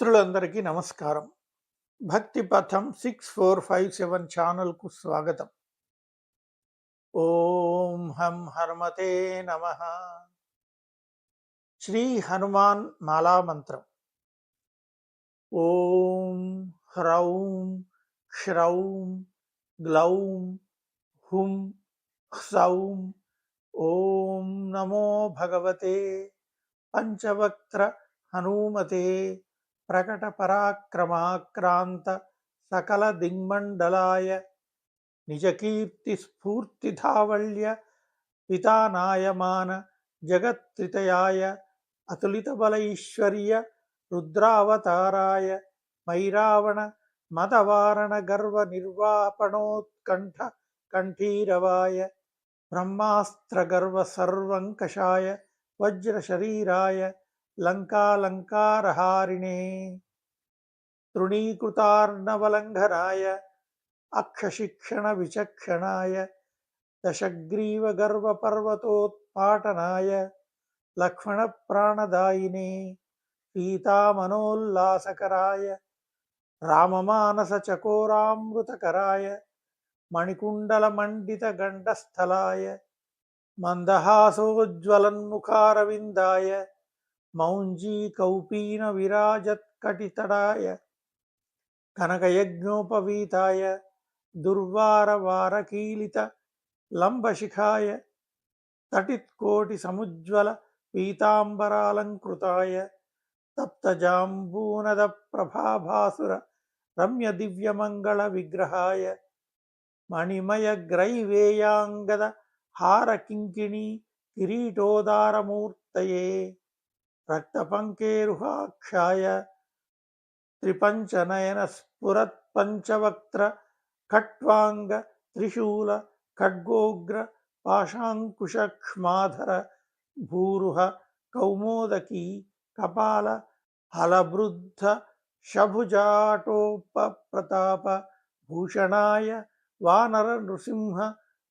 మిత్రులందరికీ నమస్కారం. భక్తి పథం 6457 ఛానల్కు స్వాగతం. ఓం హం హనుమతే నమః. శ్రీ హనుమాన్ మాలా మంత్రం. ఓం హ్రౌం క్షౌం గ్లౌం హుం హ్సౌం. ఓం నమో భగవతే పంచవక్త్ర హనుమతే ప్రకట పరాక్రమాక్రాంత సకల దిగ్మండలాయ నిజకీర్తి స్ఫూర్తిధావళ్య పితానాయమాన జగత్త్రితయాయ అతులిత బలైశ్వర్య రుద్రావతారాయ మైరావణ మదవారణ గర్వ నిర్వాపణోత్కంఠ కంఠీరవాయ బ్రహ్మాస్త్ర గర్వ సర్వంకషాయ వజ్ర శరీరాయ లంకాలంకారహారిణే తృణీకృతార్ణవలంఘనాయ అక్షశిక్షణ విచక్షణాయ దశగ్రీవ గర్వ పర్వతోత్పాటనాయ లక్ష్మణ ప్రాణదాయినే సీతామనోల్లాసకరాయ రామమానస చకోరామృతకరాయ మణికుండల మండిత గండస్థలాయ మందహాసోజ్వలన్ముఖారవిందాయ మౌంజీ కౌపీన విరాజత్కటితడాయ కనకయజ్ఞోపవీతాయ దుర్వార వారకీలిత లంబశిఖాయ తటిత్కోటి సముజ్వల పీతాంబరాలంకృతాయ తప్తజాంబూనద ప్రభాభాసుర రమ్య దివ్యమంగళ విగ్రహాయ మణిమయ గ్రైవేయాంగద హార కింకిణీ కిరీటోదారమూర్తయే రక్తపంకేరుహాక్షాయ త్రిపంచనయన స్ఫురత్ పంచవక్త్ర ఖట్వాంగ త్రిశూల ఖడ్గోగ్ర పాశాంకుశక్ష్మాధర భూరుహ కౌమోదకీ కపాల హలబృద్ధ శభుజాటోపప్రతాప భూషణాయ వానర నృసింహ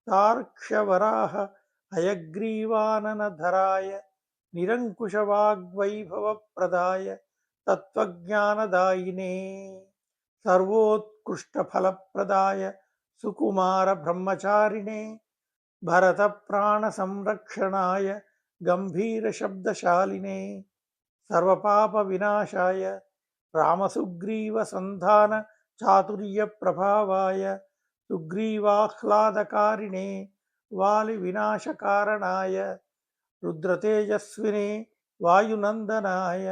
తార్క్ష్యవరాహ హయగ్రీవాననధరాయ నిరంకుశవాగ్వైభవప్రదాయ తత్వజ్ఞానదాయినే సర్వోత్కృష్టఫలప్రదాయ సుకుమార బ్రహ్మచారిణే భరత ప్రాణ సంరక్షణాయ గంభీర శబ్దశాలినే సర్వపాప వినాశాయ రామసుగ్రీవ సంధాన చాతుర్య ప్రభావాయ సుగ్రీవాహ్లాదకారిణే వాలి వినాశకారణాయ రుద్రతేజస్వినే వాయునందనాయ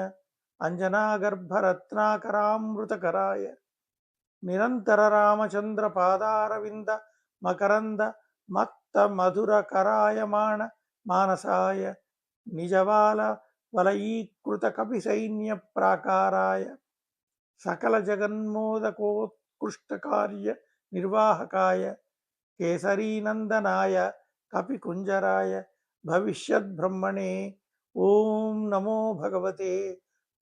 అంజనాగర్భరత్నాకరామృతకరాయ నిరంతర రామచంద్ర పాదారవింద మకరంద మత్త మధురకరాయమాణ మానసాయ నిజవాల వలయీకృత కపి సైన్య ప్రాకారాయ సకల జగన్మోదకోత్కృష్టకార్య నిర్వాహకాయ కేసరీనందనాయ కపికుంజరాయ భవిష్యద్బ్రహ్మణే ఓం నమో భగవతే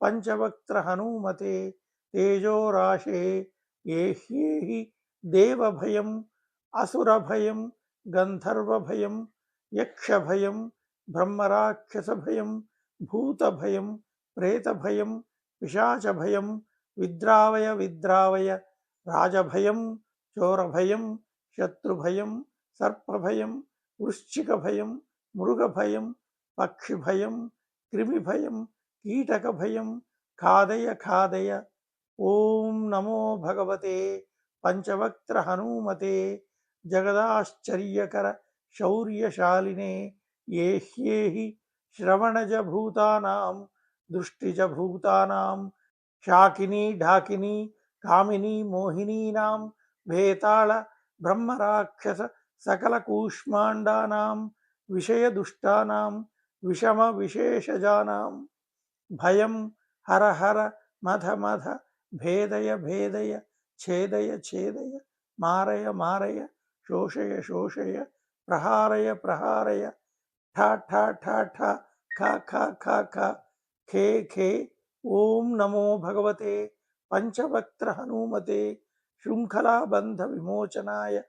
పంచవక్త్ర హనుమతే తేజోరాశే ఏహ్యేహి దేవభయం అసురభయం గంధర్వభయం యక్షభయం బ్రహ్మరాక్షసభయం భూతభయం ప్రేతభయం పిశాచభయం విద్రావయ రాజభయం చోరభయం శత్రుభయం సర్పభయం వృశ్చికభయం మృగభయం పక్షిభయం క్రిమిభయం కీటకభయం ఖాదయ ఓం నమో భగవతే పంచవక్త్ర హనుమతే జగదాశ్చర్యకర శౌర్యశాలినే ఏహ్యేహి శ్రవణజభూతానాం దృష్టిజభూతానాం శాకినీ ఢాకినీ కామినీ మోహినీనాం భేతాళ బ్రహ్మరాక్షస సకల కూష్మాండానాం విషయదుష్టానాం విషమ విశేషజానాం భయం హర హర మధ మధ భేదయ ఛేదయ మారయ శోషయ ప్రహారయ ఠ ఖ ఖే ఓం నమో భగవతే పంచవక్త్ర హనుమతే శృంఖలాబంధ విమోచనాయ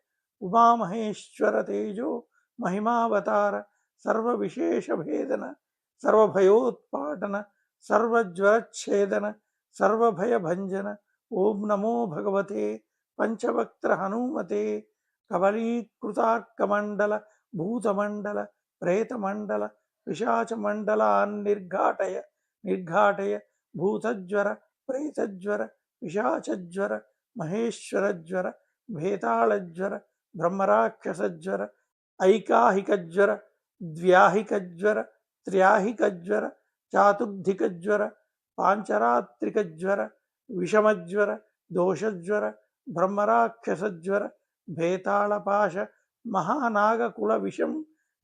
ఉమామహేశ్వర తేజో మహిమావతార సర్వవిశేషభేదన సర్వభయోత్పాటన సర్వజ్వరచ్ఛేదన सर्वभयभञ्जन ॐ नमो भगवते पंचवक्त्र हनुमते कबलीकृतार्कमण्डल भूतमण्डल प्रेतमण्डल पिशाचमण्डलान् निर्घाटय भूतज्वर प्रेतज्वर पिशाचज्वर महेश्वरज्वर भेताళज्वर ब्रह्मराक्षसज्वर ऐकाहिकज्वर द्व्याहिकज्वर त्र्याहिकज्वर चातुर्धिकज्वर पांचरात्रिकज्वर विषमज्वर दोषज्वर ब्रह्मराक्षसज्वर भेताళपाश महानागकुल विषम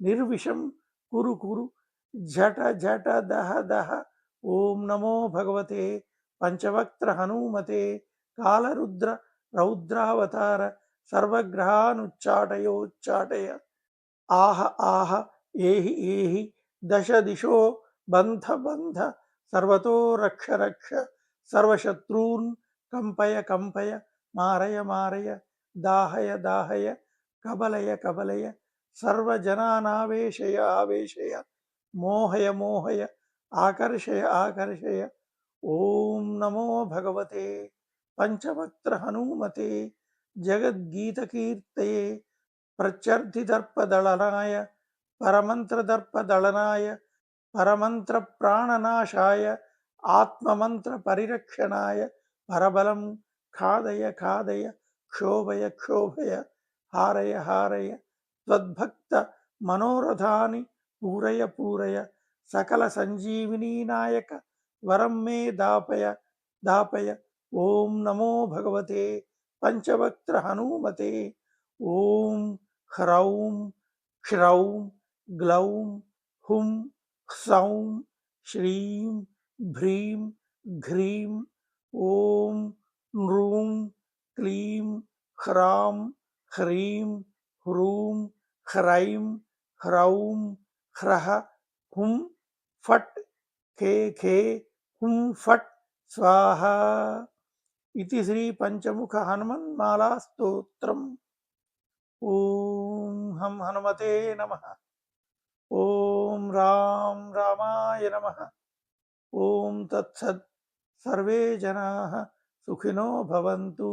निर्विषम कुरु कुरु झट झट दह दह ओम नमो भगवते पंचवक्त्र हनुमते कालरुद्र रौद्रावतार सर्वग्रहानुच्चाटयोच्चाटय आह आह एहि एहि दश दिशो बन्ध बन्ध सर्वतो रक्ष रक्ष सर्वशत्रून् कंपय कंपय मारय मारय दाहय दाहय कबलय कबलय सर्वजनानावेशय आवेशय मोहय मोहय आकर्षय आकर्षय ओम नमो भगवते पंचवक्त्र हनुमते जगद्गीतकीर्तये प्रत्यर्थिदर्पदलनाय परमन्त्रदर्पदलनाय परमन्त्रप्राणनाशाय आत्ममन्त्रपरिरक्षणाय परबलं खादय खादय क्षोभय क्षोभय हारय हारय त्वद्भक्त मनोरथानि पूरय पूरय सकल संजीविनी नायक वरं मे दापय दापय ओम नमो भगवते पंचवक्त्र हनुमते ओम ह्रौं क्षौं ग्लौं हुं सौं श्रीं भ्रीं घ्रीं ओम नृं क्लीं ह्रां ह्रीं ह्रूं ह्रैं ह्रौं ह्रः हुं फट् खे खे हुं फट् स्वाहा इति श्री पंचमुख हनुमन्माला स्तोत्रम्। ओम हम हनुमते नमः। ओम राम रामाय नमः। ओम तत्सत्। सर्वे जनाः सुखिनो भवन्तु।